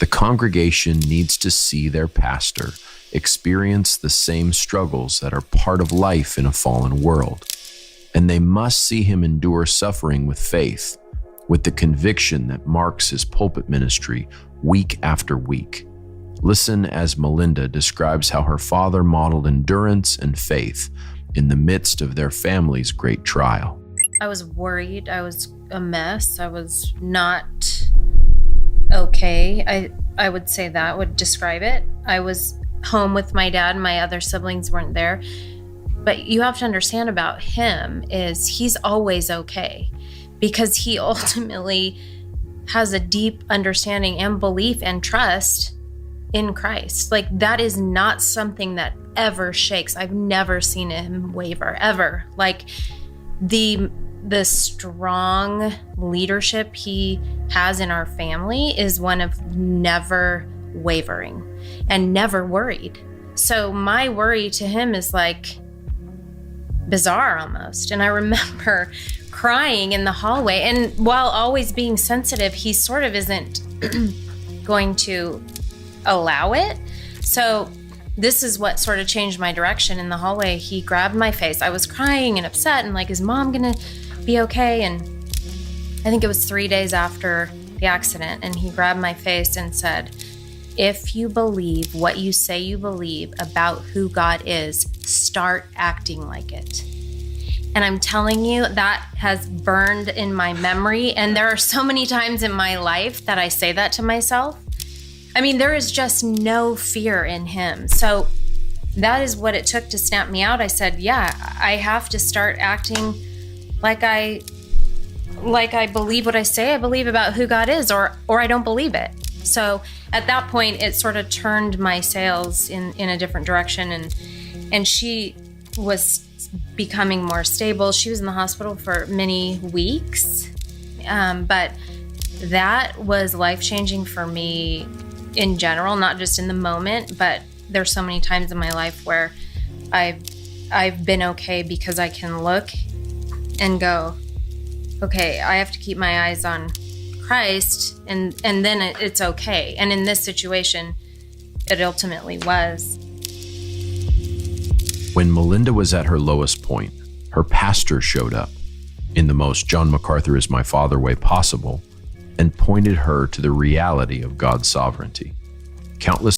The congregation needs to see their pastor experience the same struggles that are part of life in a fallen world, and they must see him endure suffering with faith, with the conviction that marks his pulpit ministry week after week. Listen as Melinda describes how her father modeled endurance and faith in the midst of their family's great trial. I was worried. I was a mess. I was not okay. I would say that would describe it. I was home with my dad. My other siblings weren't there. But you have to understand about him is he's always okay because he ultimately has a deep understanding and belief and trust in Christ. Like that is not something that ever shakes. I've never seen him waver, ever. Like the strong leadership he has in our family is one of never wavering and never worried. So my worry to him is like bizarre almost. And I remember crying in the hallway, and while always being sensitive, he sort of isn't going to allow it. So this is what sort of changed my direction in the hallway. He grabbed my face. I was crying and upset and like, is mom gonna be okay? And I think it was 3 days after the accident, and he grabbed my face and said, if you believe what you say you believe about who God is, start acting like it. And I'm telling you, that has burned in my memory. And there are so many times in my life that I say that to myself. I mean, there is just no fear in him. So that is what it took to snap me out. I said, yeah, I have to start acting like I believe what I say I believe about who God is, or I don't believe it. So at that point, it sort of turned my sails in a different direction. And she was becoming more stable. She was in the hospital for many weeks. But that was life-changing for me in general, not just in the moment, but there's so many times in my life where I've been okay because I can look and go, okay, I have to keep my eyes on Christ, and then it's okay. And in this situation, it ultimately was. When Melinda was at her lowest point, her pastor showed up in the most John MacArthur is my father way possible and pointed her to the reality of God's sovereignty. Countless